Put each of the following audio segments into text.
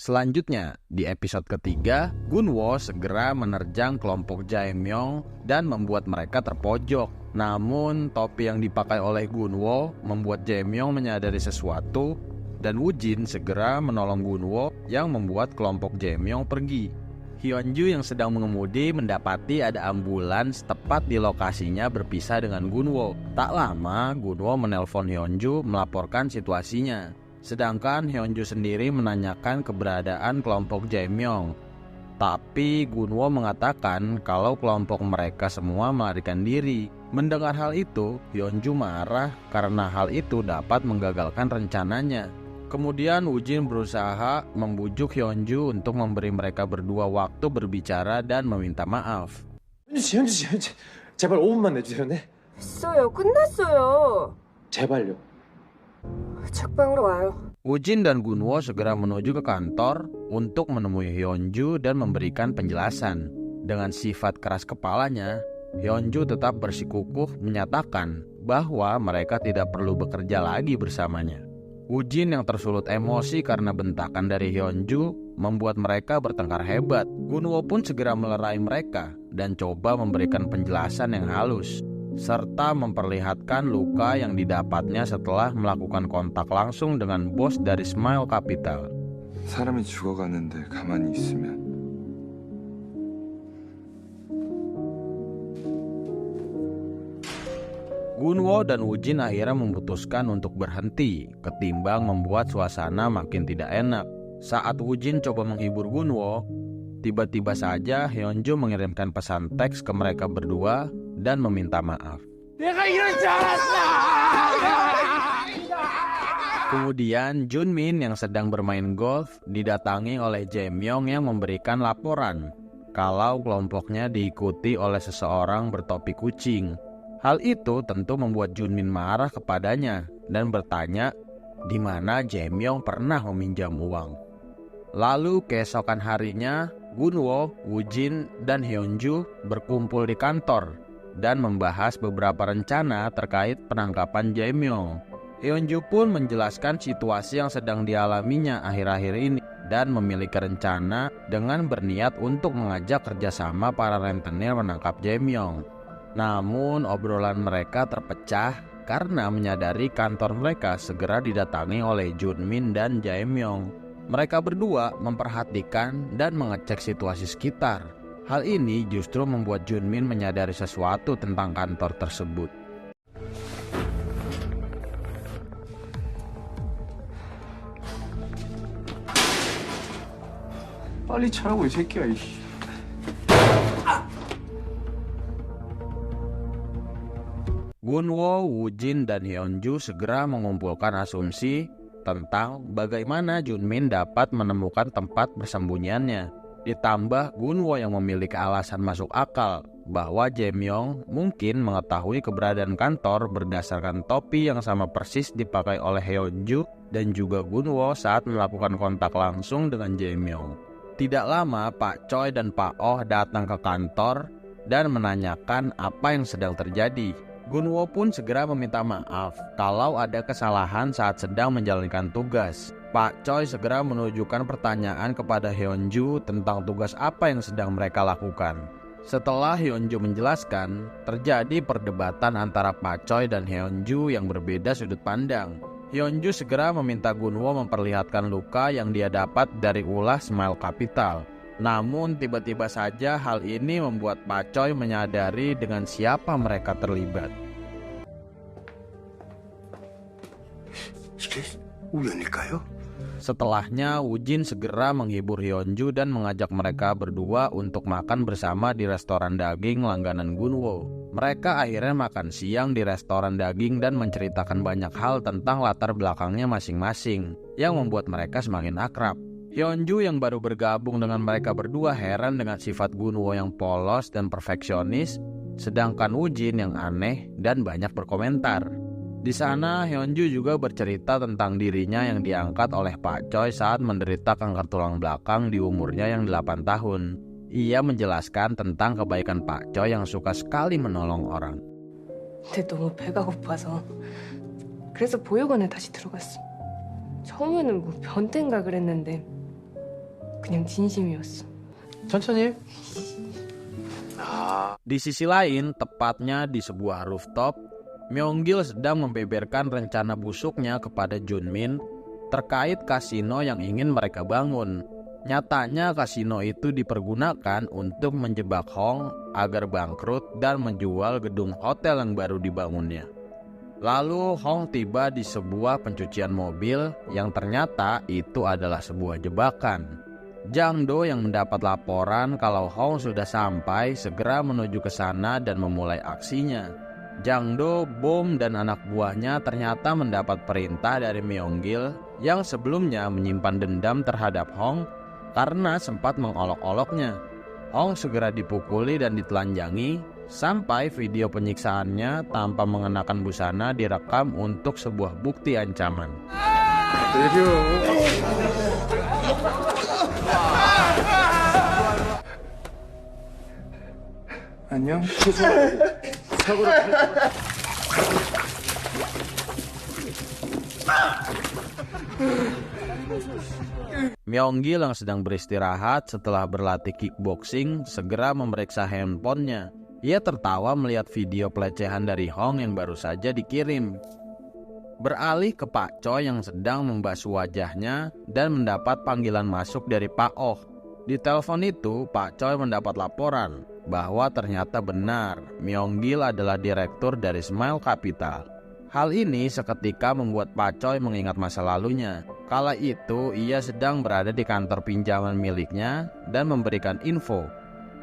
Selanjutnya, di episode ketiga, Gunwo segera menerjang kelompok Jaemyong dan membuat mereka terpojok. Namun, topi yang dipakai oleh Gunwo membuat Jaemyong menyadari sesuatu dan Woo-jin segera menolong Gunwo yang membuat kelompok Jaemyong pergi. Hyunju yang sedang mengemudi mendapati ada ambulans tepat di lokasinya berpisah dengan Gunwo. Tak lama, Gunwo menelpon Hyunju melaporkan situasinya. Sedangkan Hyunju sendiri menanyakan keberadaan kelompok Jaemyong. Tapi Gunwo mengatakan kalau kelompok mereka semua melarikan diri. Mendengar hal itu, Hyunju marah karena hal itu dapat menggagalkan rencananya. Kemudian Woo-jin berusaha membujuk Hyunju untuk memberi mereka berdua waktu berbicara dan meminta maaf. 현주 제발 5분만 내주세요. 네? 됐어요. 끝났어요. 제발요. 책방으로 와요. Woo-jin dan Gunwo segera menuju ke kantor untuk menemui Hyunju dan memberikan penjelasan. Dengan sifat keras kepalanya, Hyunju tetap bersikukuh menyatakan bahwa mereka tidak perlu bekerja lagi bersamanya. Woo-jin yang tersulut emosi karena bentakan dari Hyunju membuat mereka bertengkar hebat. Gunwo pun segera melerai mereka dan coba memberikan penjelasan yang halus, serta memperlihatkan luka yang didapatnya setelah melakukan kontak langsung dengan bos dari Smile Capital. 사람이 죽어가는데 가만히 있으면 Gunwo dan Woo-jin akhirnya memutuskan untuk berhenti ketimbang membuat suasana makin tidak enak. Saat Woo-jin coba menghibur Gunwo, tiba-tiba saja Hyunju mengirimkan pesan teks ke mereka berdua dan meminta maaf. Kemudian Junmin yang sedang bermain golf didatangi oleh Jaemyong yang memberikan laporan kalau kelompoknya diikuti oleh seseorang bertopi kucing. Hal itu tentu membuat Junmin marah kepadanya dan bertanya di mana Jaemyong pernah meminjam uang. Lalu keesokan harinya, Gunwo, Woo-jin, dan Hyunju berkumpul di kantor dan membahas beberapa rencana terkait penangkapan Jaemyong. Hyunju pun menjelaskan situasi yang sedang dialaminya akhir-akhir ini dan memiliki rencana dengan berniat untuk mengajak kerjasama para rentenir menangkap Jaemyong. Namun obrolan mereka terpecah karena menyadari kantor mereka segera didatangi oleh Junmin dan Jaemyong. Mereka berdua memperhatikan dan mengecek situasi sekitar. Hal ini justru membuat Junmin menyadari sesuatu tentang kantor tersebut. 빨리 차라고 이 새끼야. 이씨. Gunwo, Woo-jin, dan Hyunju segera mengumpulkan asumsi tentang bagaimana Junmin dapat menemukan tempat persembunyiannya. Ditambah Gunwo yang memiliki alasan masuk akal bahwa Jaemyong mungkin mengetahui keberadaan kantor berdasarkan topi yang sama persis dipakai oleh Hyunju dan juga Gunwo saat melakukan kontak langsung dengan Jaemyong. Tidak lama Pak Choi dan Pak Oh datang ke kantor dan menanyakan apa yang sedang terjadi. Gunwo pun segera meminta maaf kalau ada kesalahan saat sedang menjalankan tugas. Pak Choi segera menunjukkan pertanyaan kepada Hyunju tentang tugas apa yang sedang mereka lakukan. Setelah Hyunju menjelaskan, terjadi perdebatan antara Pak Choi dan Hyunju yang berbeda sudut pandang. Hyunju segera meminta Gunwo memperlihatkan luka yang dia dapat dari ulah Smile Capital. Namun tiba-tiba saja hal ini membuat Pak Choi menyadari dengan siapa mereka terlibat. Setelahnya Woo-jin segera menghibur Hyunju dan mengajak mereka berdua untuk makan bersama di restoran daging langganan Gunwo. Mereka akhirnya makan siang di restoran daging dan menceritakan banyak hal tentang latar belakangnya masing-masing yang membuat mereka semakin akrab. Hyunju yang baru bergabung dengan mereka berdua heran dengan sifat Gunwo yang polos dan perfeksionis, sedangkan Woo-jin yang aneh dan banyak berkomentar. Di sana Hyunju juga bercerita tentang dirinya yang diangkat oleh Pak Choi saat menderita kanker tulang belakang di umurnya yang 8 tahun. Ia menjelaskan tentang kebaikan Pak Choi yang suka sekali menolong orang. 근데 너무 배가 고파서 그래서 보육원에 다시 들어갔어. 처음에는 뭐 변태인가 그랬는데 그냥 진심이었어. 천천히 해. Di sisi lain, tepatnya di sebuah rooftop, Myung-gil sedang membeberkan rencana busuknya kepada Junmin terkait kasino yang ingin mereka bangun. Nyatanya kasino itu dipergunakan untuk menjebak Hong agar bangkrut dan menjual gedung hotel yang baru dibangunnya. Lalu Hong tiba di sebuah pencucian mobil yang ternyata itu adalah sebuah jebakan. Jang Do yang mendapat laporan kalau Hong sudah sampai segera menuju ke sana dan memulai aksinya. Jang Do, Bom, dan anak buahnya ternyata mendapat perintah dari Myung-gil yang sebelumnya menyimpan dendam terhadap Hong karena sempat mengolok-oloknya. Hong segera dipukuli dan ditelanjangi sampai video penyiksaannya tanpa mengenakan busana direkam untuk sebuah bukti ancaman. 안녕. Myung-gil yang sedang beristirahat setelah berlatih kickboxing segera memeriksa handphonenya. Ia tertawa melihat video pelecehan dari Hong yang baru saja dikirim. Beralih ke Pak Choi yang sedang membasuh wajahnya dan mendapat panggilan masuk dari Pak Oh. Di telepon itu, Pak Choi mendapat laporan bahwa ternyata benar Myung-gil adalah direktur dari Smile Capital. Hal ini seketika membuat Pak Choi mengingat masa lalunya. Kala itu ia sedang berada di kantor pinjaman miliknya dan memberikan info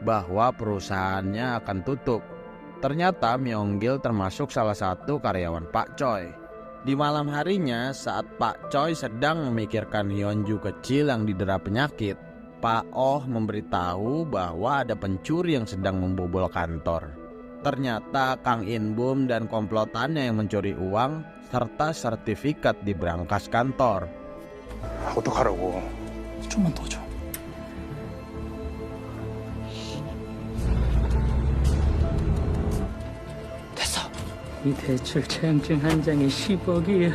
bahwa perusahaannya akan tutup. Ternyata Myung-gil termasuk salah satu karyawan Pak Choi. Di malam harinya saat Pak Choi sedang memikirkan Hyunju kecil yang didera penyakit, Pak Oh memberitahu bahwa ada pencuri yang sedang membobol kantor. Ternyata Kang In-bum dan komplotannya yang mencuri uang serta sertifikat di brankas kantor. 어떡하라고. 좀만 더 줘. 됐어. 이 대출 체증 한 장에 10억이야.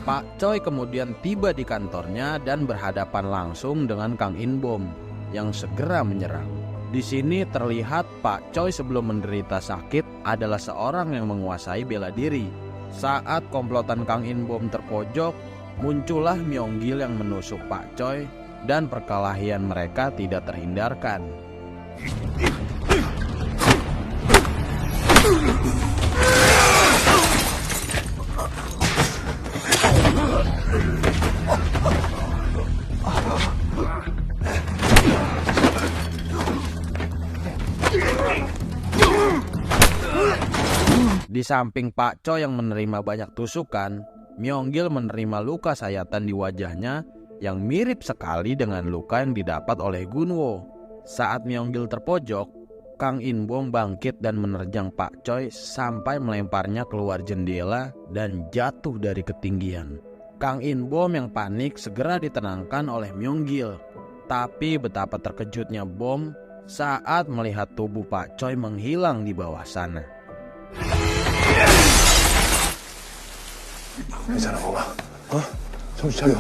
Pak Choi kemudian tiba di kantornya dan berhadapan langsung dengan Kang In-bum yang segera menyerang. Di sini terlihat Pak Choi sebelum menderita sakit adalah seorang yang menguasai bela diri. Saat komplotan Kang In-bum terpojok, muncullah Myung-gil yang menusuk Pak Choi dan perkelahian mereka tidak terhindarkan. Di samping Pak Choi yang menerima banyak tusukan, Myung-gil menerima luka sayatan di wajahnya yang mirip sekali dengan luka yang didapat oleh Gunwo. Saat Myung-gil terpojok, Kang In-bum bangkit dan menerjang Pak Choi sampai melemparnya keluar jendela dan jatuh dari ketinggian. Kang In-bum yang panik segera ditenangkan oleh Myung-gil. Tapi betapa terkejutnya Bom saat melihat tubuh Pak Choi menghilang di bawah sana. 괜찮아, 봐봐. 정신 차려.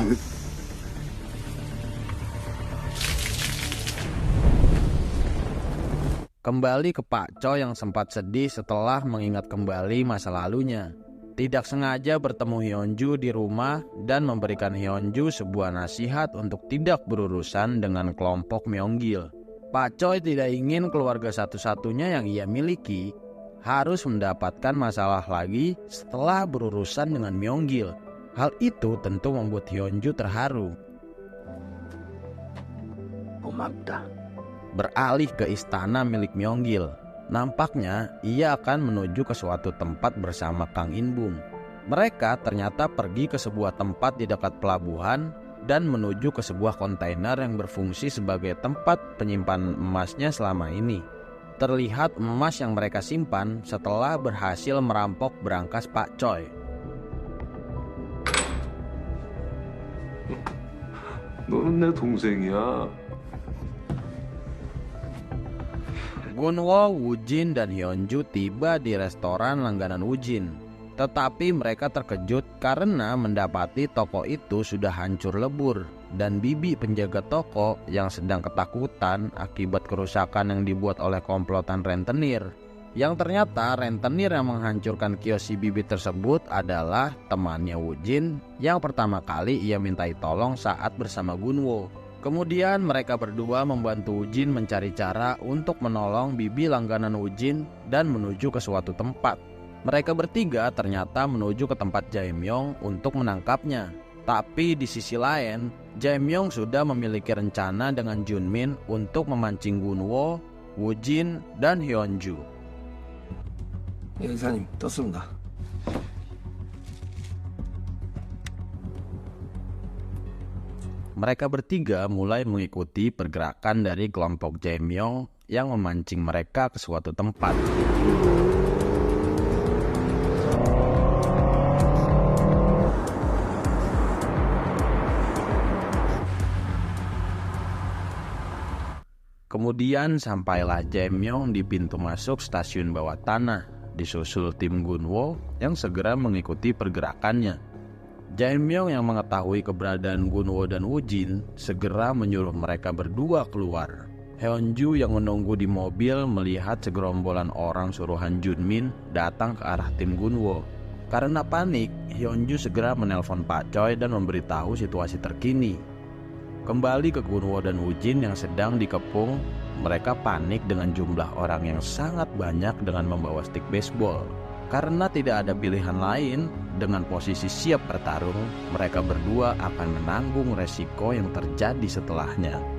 Kembali ke Pak Choi yang sempat sedih setelah mengingat kembali masa lalunya. Tidak sengaja bertemu Hyunju di rumah dan memberikan Hyunju sebuah nasihat untuk tidak berurusan dengan kelompok Myung-gil. Pak Choi tidak ingin keluarga satu-satunya yang ia miliki harus mendapatkan masalah lagi setelah berurusan dengan Myung-gil. Hal itu tentu membuat Hyunju terharu. 고맙다. Beralih ke istana milik Myung-gil. Nampaknya ia akan menuju ke suatu tempat bersama Kang In-bum. Mereka ternyata pergi ke sebuah tempat di dekat pelabuhan dan menuju ke sebuah kontainer yang berfungsi sebagai tempat penyimpan emasnya selama ini. Terlihat emas yang mereka simpan setelah berhasil merampok brankas Pak Choi. 너는 내 동생이야. Gunwo, Woo-jin, dan Hyunju tiba di restoran langganan Woo-jin. Tetapi mereka terkejut karena mendapati toko itu sudah hancur lebur. dan Bibi penjaga toko yang sedang ketakutan akibat kerusakan yang dibuat oleh komplotan rentenir. Yang ternyata rentenir yang menghancurkan kios si Bibi tersebut adalah temannya Woo-jin yang pertama kali ia mintai tolong saat bersama Gunwo. Kemudian mereka berdua membantu Woo-jin mencari cara untuk menolong Bibi langganan Woo-jin dan menuju ke suatu tempat. Mereka bertiga ternyata menuju ke tempat Jae-myung untuk menangkapnya. Tapi di sisi lain, Jae-myung sudah memiliki rencana dengan Junmin untuk memancing Gunwo, Woo-jin, dan Hyunju. 예, 이사님 떴습니다. Mereka bertiga mulai mengikuti pergerakan dari kelompok Jae-myung yang memancing mereka ke suatu tempat. Kemudian sampailah Jae-myung di pintu masuk stasiun bawah tanah, disusul tim Gunwo yang segera mengikuti pergerakannya. Jae-myung yang mengetahui keberadaan Gunwo dan Woo-jin segera menyuruh mereka berdua keluar. Hyunju yang menunggu di mobil melihat segerombolan orang suruhan Junmin datang ke arah tim Gunwo. Karena panik, Hyunju segera menelpon Pak Choi dan memberitahu situasi terkini. Kembali ke Gunwo dan Woo-jin yang sedang dikepung, mereka panik dengan jumlah orang yang sangat banyak dengan membawa stik baseball. Karena tidak ada pilihan lain, dengan posisi siap bertarung, mereka berdua akan menanggung resiko yang terjadi setelahnya.